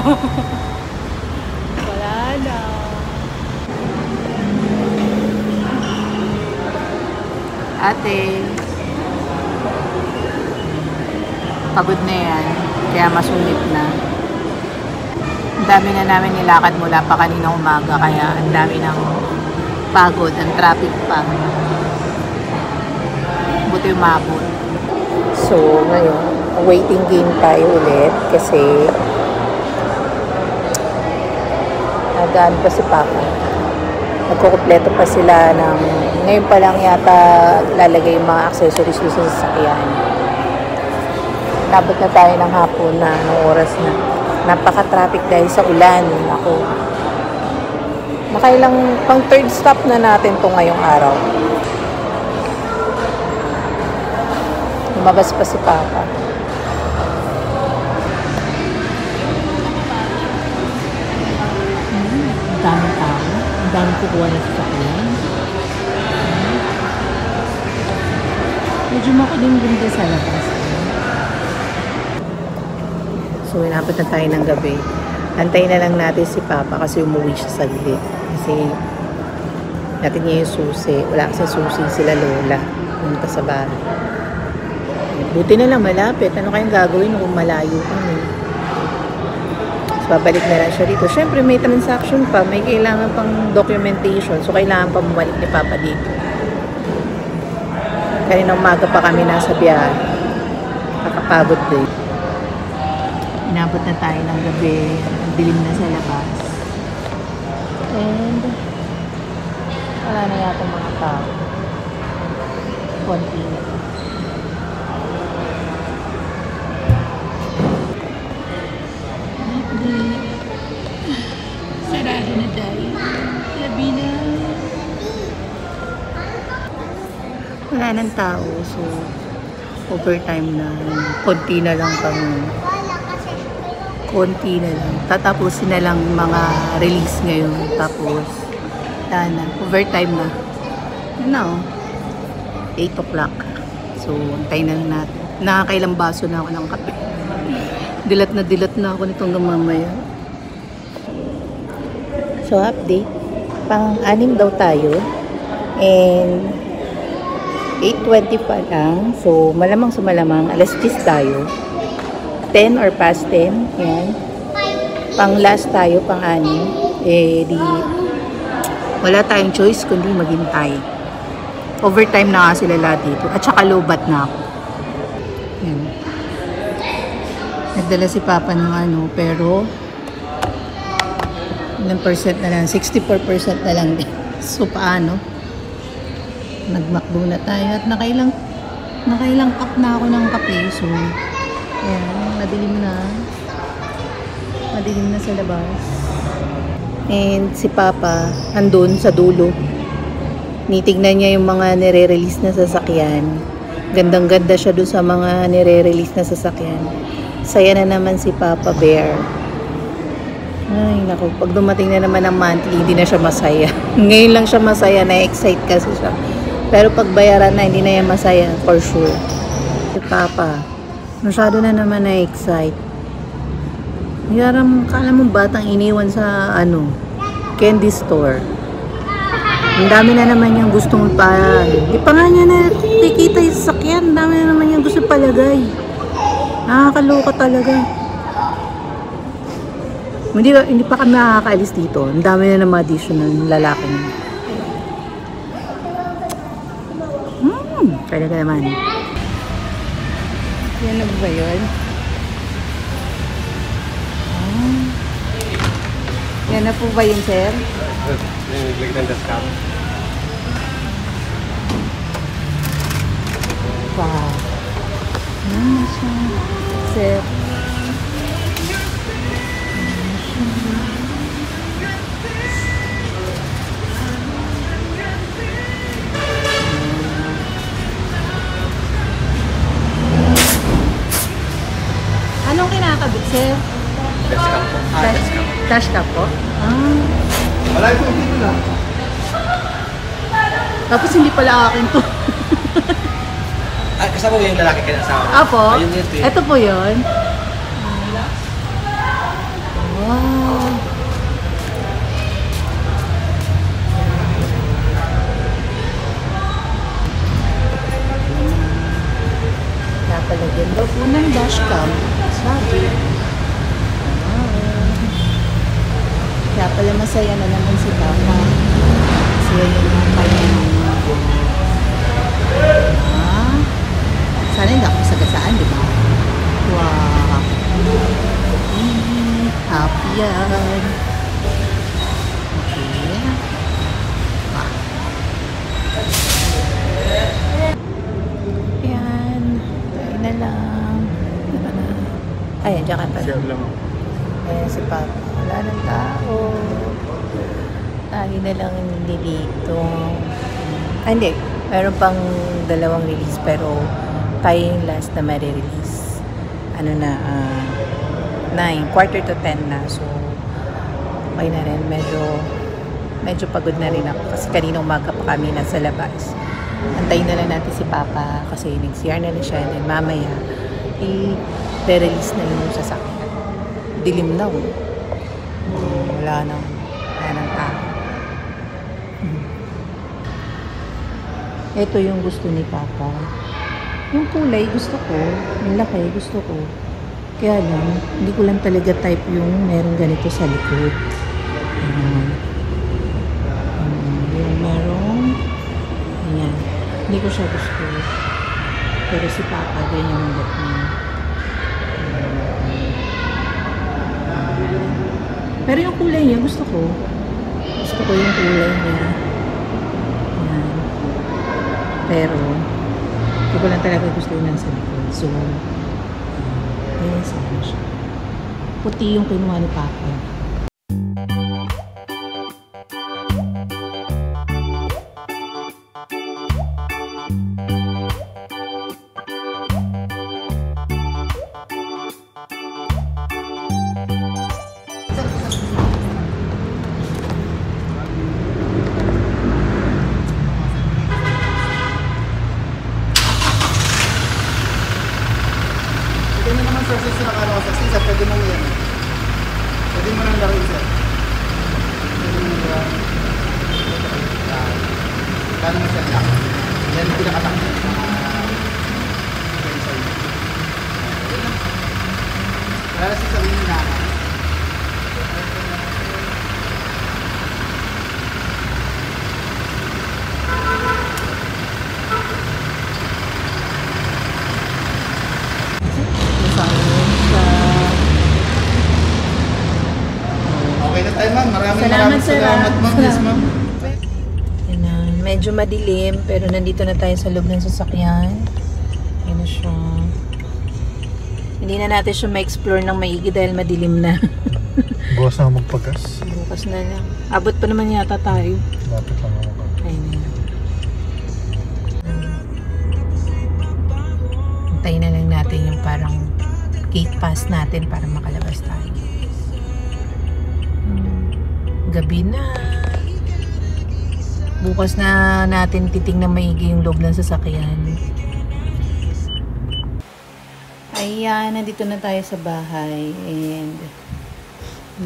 Wala na. Ate. Pagod na yan. Kaya masungit na. Ang dami na namin nilakad mula pa kanina umaga. Kaya ang dami ng pagod. Ang traffic pa. Buti umabot. So, ngayon, waiting game tayo ulit. Kasi nagaan pa si Papa. Nagkukumpleto pa sila ng ngayon pa lang yata lalagay yung mga accessories sa sasakyan. Nabot na tayo ng hapon na ng oras na. Napaka-traffic dahil sa ulan. Ako. Nakailang pang third stop na natin to ngayong araw. Lumabas pa si Papa. Ang daming tao. Ang daming kukuha na sa sakyan. Medyo makulimlim sa labas. So, inabot na tayo ng gabi. Antayin na lang natin si Papa kasi umuwi siya saglit. Kasi natin niya yung susi. Wala kasi susi sila Lola. Punta sa bahay. Buti na lang malapit. Ano kayang gagawin kung malayo kami? So, babalik na lang siya dito. Siyempre, may transaction pa. May kailangan pang documentation. So, kailangan pa bumalik ni Papa dito. Kanina umaga pa kami nasa biyahe. Kakapagod din. Inabot na tayo ng gabi. Ang dilim na sa labas. And wala na yata mga tao. Konti na. Sarado na tayo. Labi na. Wala ng tao. So, overtime na. Konti na lang kami. Konti na lang. Tatapusin na lang mga release ngayon. Tapos, na. Overtime na. Ano na, 8 o'clock. So, antayin na lang natin. Nakakailang baso na ako ng kape. Dilat na ako nitong mamaya. So, update. Pang-anim daw tayo. And 8:20 pa lang. So, malamang sa malamang. Alas 10 tayo. 10 or past 10. Yan. Pang-last tayo, pang-anim. Eh, di wala tayong choice kundi maghintay. Overtime na nga sila lahat dito. At saka low-bat na ako. Yan. Nagdala si Papa ng ano, pero ilang percent na lang? 64% na lang. So, paano? Nagmakdo na tayo at nakailang cup na ako ng kape. So, ayan, madilim na sa labas. And si Papa andun sa dulo. Nitignan niya yung mga nire-release na sasakyan. Gandang-ganda siya doon sa mga nire-release na sasakyan. Saya na naman si Papa Bear. Ay, naku, pag dumating na naman ang monthly, hindi na siya masaya. Ngayon lang siya masaya, na-excite kasi siya. Pero pag bayaran na, hindi na yan masaya, for sure. Si Papa, masyado na naman na-excite. Kala mong batang iniwan sa, candy store. Ang dami na naman niyang gustong di pa nga niya nakikita yung sasakyan. Ang dami na naman niyang gusto palagay. Nakakaloka talaga. Hindi pa kami nakakaalis dito. Ang dami na naman additional lalaki niya. Talaga naman. Yan na ba yun? Yan na po ba yun, sir? Naglag ng discount. Wow. Ano siya? Sir. Anong kinakabit, sir? Discount po. Discount. Dashcam po? Wala ito dito lang. Tapos hindi pala akin to. Kasama mo yung lalaki ka na asawa? Apo, Ayun yun. ito po yun. Wow! Napalagyan daw po ng dashcam. Sabi. Wow. Kaya pala masaya na naman si Papa. Masaya yung mga kanyang sana hindi ako sagasaan, di ba? Wow! Happy yan! Okay. Ah. Yan. Tayo na lang. Ayan, dyan ka pa. Share lang. Ayan si Papa. Wala ng tao. Tayo na lang nililito. Hindi. Meron pang 2 release pero tayo yung last na ma-release. Ano na, 9, quarter to 10 na. So, okay na rin. Medyo pagod na rin ako kasi kanina umaga pa kami nasa labas. Antayin na lang natin si Papa kasi nag-CR na siya. And then mamaya, i-release na yung sasakyan. Dilim na. Wala nang tao. Ito yung gusto ni Papa. Yung kulay gusto ko, yung laki gusto ko. Kaya lang, hindi ko lang talaga type yung meron ganito sa likod. Yung meron, ayan. Hindi ko siya gusto. Pero si Papa, ganyan ang look niya. Pero yung kulay niya, gusto ko. Gusto ko yung kulay niya. Ayan. Pero, hindi ko lang talaga gusto yung nasa likod. So, ayan sana siya. Puti yung kinuha ni Papa. Pwede mo naman sir, sa nakano sa sisa, pwede mo yan. Pwede mo nang laro sir. Pwede mo nang laro. Kano mo siya lang. Yan yung pinakatakot. Wala na sasabihin na. Okay na tayo ma'am. Maraming salamat ma'am. Yes ma'am. Yan na. Medyo madilim pero nandito na tayo sa loob ng sasakyan. Yan na siya. Hindi na natin siya ma-explore ng maigi dahil madilim na. Bukas na magpagas. Bukas na lang. Abot pa naman yata tayo. Lapit lang ako. Ayun na. Antayin na lang natin yung parang gate pass natin para makalabas tayo. Gabi na. Bukas na natin titingnan maigi yung loob ng sasakyan. Ayan, nandito na tayo sa bahay. And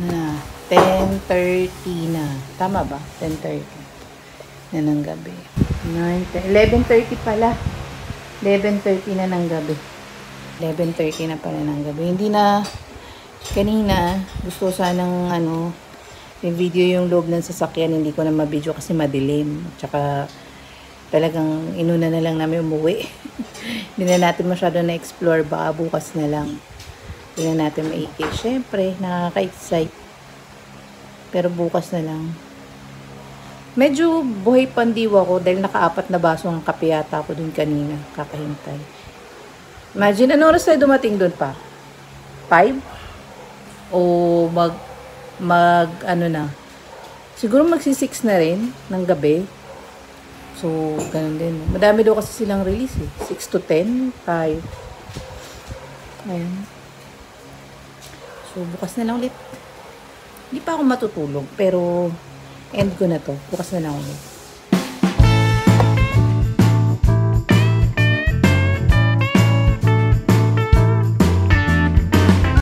na 10:30 na. Tama ba? 10:30 na ng gabi. 11:30 pala. 11:30 na ng gabi. 11:30 na pala ng gabi. Hindi na kanina gusto sanang yung video yung loob ng sasakyan, hindi ko na ma-video kasi madilim. Tsaka talagang inuna na lang namin umuwi. Hindi na natin masyado na-explore, baka bukas na lang. Hindi na natin maiki. Siyempre, nakaka-excite. Pero bukas na lang. Medyo buhay pandiwa ko dahil naka-4 na baso ang kape yata ako dun kanina. Kakahintay. Imagine, ano oras tayo dumating dun pa? 5? O ano na. Siguro magsi-6 na rin ng gabi. So, ganun din. Madami daw kasi silang release eh. 6 to 10, 5. Ayan. So, bukas na lang ulit. Hindi pa ako matutulog, pero end ko na to. Bukas na lang ulit.